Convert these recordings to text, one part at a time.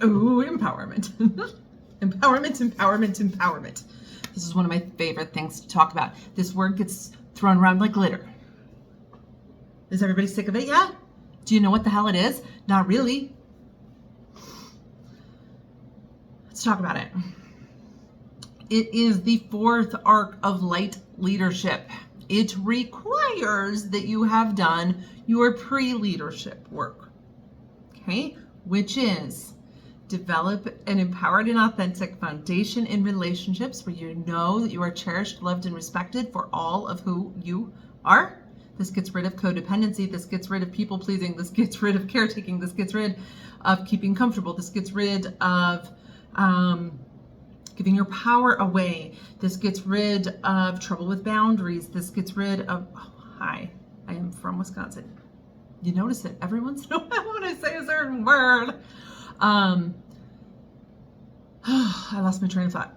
Ooh, empowerment. Empowerment, empowerment, empowerment. This is one of my favorite things to talk about. This word gets thrown around like glitter. Is everybody sick of it yet? Do you know what the hell it is? Not really. Let's talk about it. It is the fourth arc of light leadership. It requires that you have done your pre-leadership work, okay? Which is develop an empowered and authentic foundation in relationships where you know that you are cherished, loved, and respected for all of who you are. This gets rid of codependency. This gets rid of people pleasing. This gets rid of caretaking. This gets rid of keeping comfortable. This gets rid of giving your power away. This gets rid of trouble with boundaries. This gets rid of, oh, hi, I am from Wisconsin. You notice it every once in a while when I say a certain word. I lost my train of thought.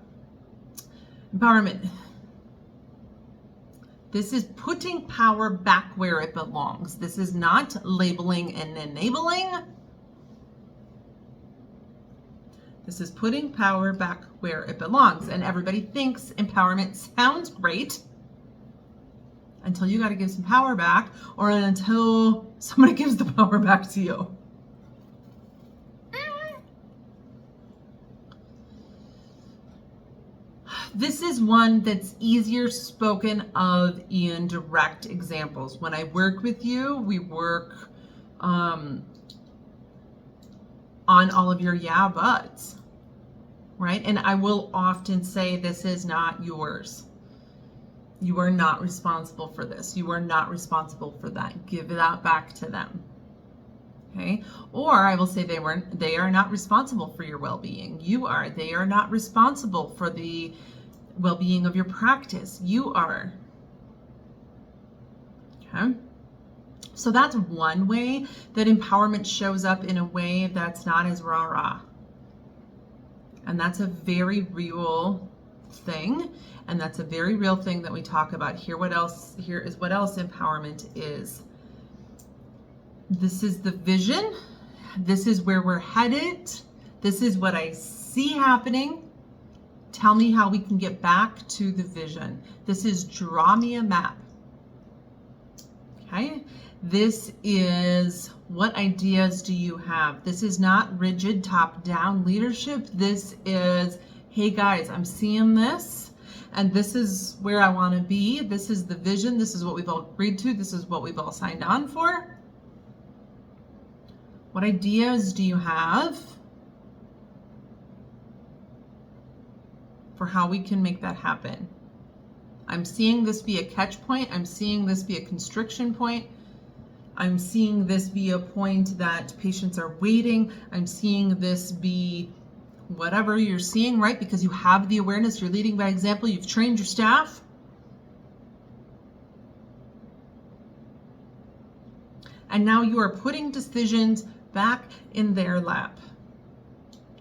Empowerment. This is putting power back where it belongs. This is not labeling and enabling. This is putting power back where it belongs. And everybody thinks empowerment sounds great until you got to give some power back, or until somebody gives the power back to you. This is one that's easier spoken of in direct examples. When I work with you, we work on all of your yeah buts, right? And I will often say, this is not yours. You are not responsible for this. You are not responsible for that. Give that back to them. Okay? Or I will say they are not responsible for your well-being. You are. They are not responsible for the well-being of your practice. You are. Okay? So that's one way that empowerment shows up, in a way that's not as rah-rah. And that's a very real thing. And that's a very real thing that we talk about here. Here is what else empowerment is. This is the vision. This is where we're headed. This is what I see happening. Tell me how we can get back to the vision. This is draw me a map. Okay? This is what ideas do you have? This is not rigid top-down leadership. This is, hey guys, I'm seeing this, and this is where I want to be. This is the vision. This is what we've all agreed to. This is what we've all signed on for. What ideas do you have for how we can make that happen? I'm seeing this be a catch point. I'm seeing this be a constriction point. I'm seeing this be a point that patients are waiting. I'm seeing this be whatever you're seeing, right? Because you have the awareness, you're leading by example, you've trained your staff. And now you are putting decisions back in their lap.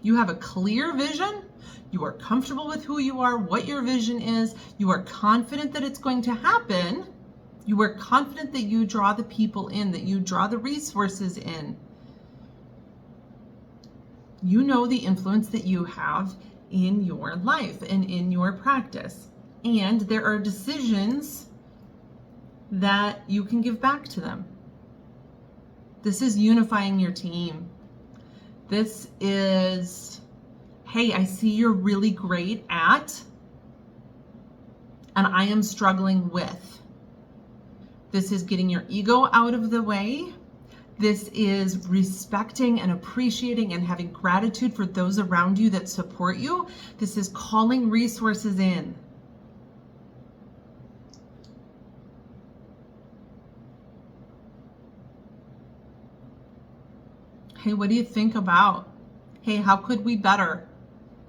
You have a clear vision. You are comfortable with who you are, what your vision is. You are confident that it's going to happen. You are confident that you draw the people in, that you draw the resources in. You know the influence that you have in your life and in your practice. And there are decisions that you can give back to them. This is unifying your team. This is, hey, I see you're really great at, and I am struggling with. This is getting your ego out of the way. This is respecting and appreciating and having gratitude for those around you that support you. This is calling resources in. Hey, what do you think about? Hey, how could we better?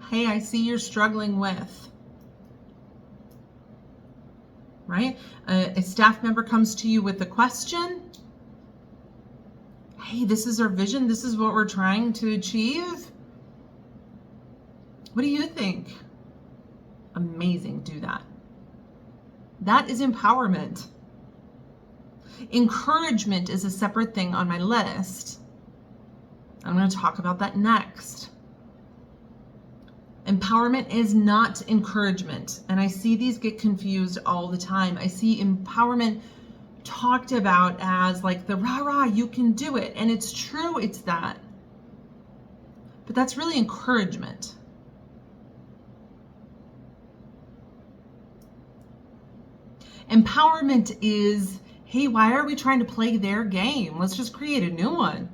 Hey, I see you're struggling with. Right? A staff member comes to you with a question. Hey, this is our vision. This is what we're trying to achieve. What do you think? Amazing. Do that. That is empowerment. Encouragement is a separate thing on my list. I'm going to talk about that next. Empowerment is not encouragement. And I see these get confused all the time. I see empowerment talked about as like the rah-rah, you can do it. And it's true, it's that. But that's really encouragement. Empowerment is, hey, why are we trying to play their game? Let's just create a new one.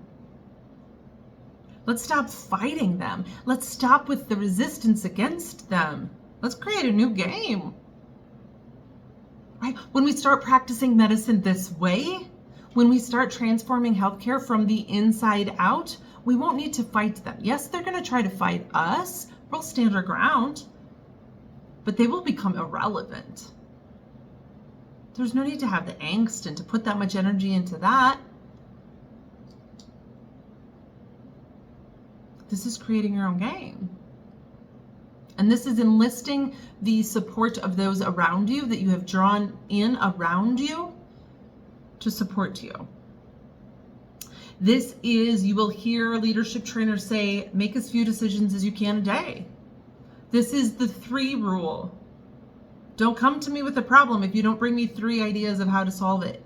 Let's stop fighting them. Let's stop with the resistance against them. Let's create a new game. Right? When we start practicing medicine this way, when we start transforming healthcare from the inside out, we won't need to fight them. Yes, they're going to try to fight us. We'll stand our ground, but they will become irrelevant. There's no need to have the angst and to put that much energy into that. This is creating your own game. And this is enlisting the support of those around you that you have drawn in around you to support you. This is, you will hear leadership trainers say, make as few decisions as you can a day. This is the 3 rule. Don't come to me with a problem if you don't bring me 3 ideas of how to solve it.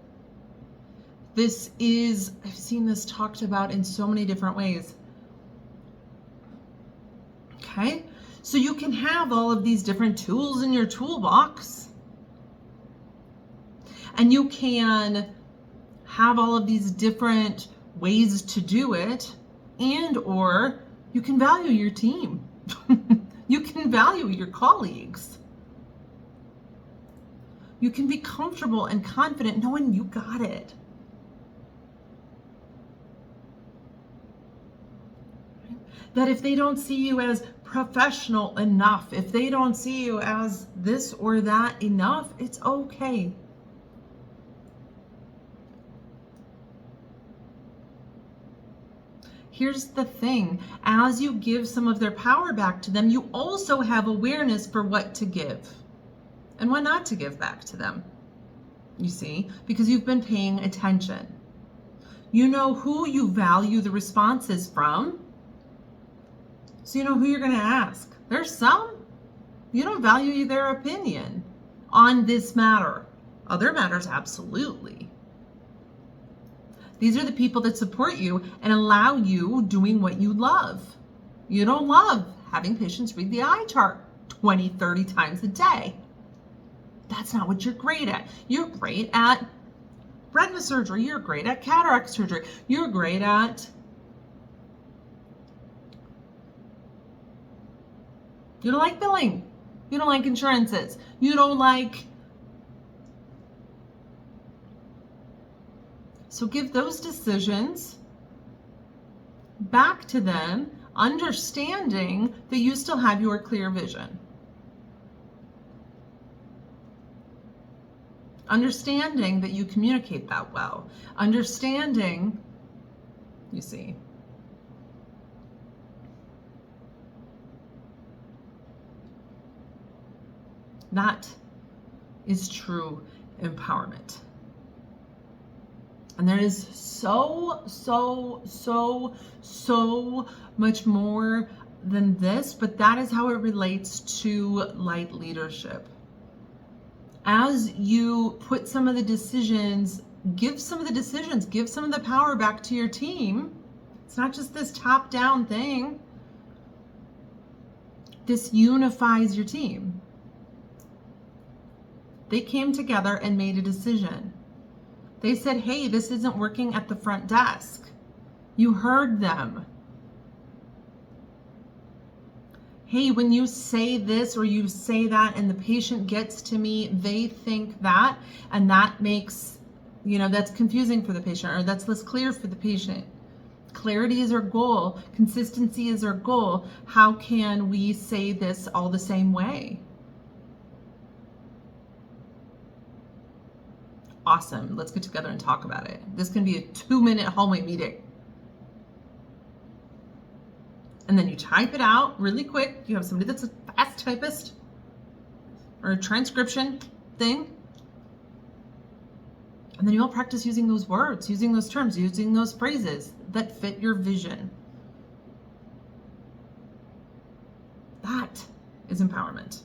This is, I've seen this talked about in so many different ways. Okay, so you can have all of these different tools in your toolbox, and you can have all of these different ways to do it, and or you can value your team. You can value your colleagues. You can be comfortable and confident knowing you got it. That if they don't see you as professional enough, if they don't see you as this or that enough, it's okay. Here's the thing, as you give some of their power back to them, you also have awareness for what to give and what not to give back to them. You see, because you've been paying attention. You know who you value the responses from, so you know who you're going to ask. There's some you don't value their opinion on this matter. Other matters, absolutely. These are the people that support you and allow you doing what you love. You don't love having patients read the eye chart 20, 30 times a day. That's not what you're great at. You're great at retina surgery. You're great at cataract surgery. You're great at you don't like billing. You don't like insurances. You don't like. So give those decisions back to them, understanding that you still have your clear vision. Understanding that you communicate that well. Understanding, you see. That is true empowerment. And there is so much more than this, but that is how it relates to light leadership. As you put some of the decisions, give some of the power back to your team. It's not just this top-down thing. This unifies your team. They came together and made a decision. They said, hey, this isn't working at the front desk. You heard them. Hey, when you say this or you say that and the patient gets to me, they think that, and that makes, that's confusing for the patient, or that's less clear for the patient. Clarity is our goal. Consistency is our goal. How can we say this all the same way? Awesome. Let's get together and talk about it. This can be a 2-minute hallway meeting. And then you type it out really quick. You have somebody that's a fast typist or a transcription thing. And then you all practice using those words, using those terms, using those phrases that fit your vision. That is empowerment.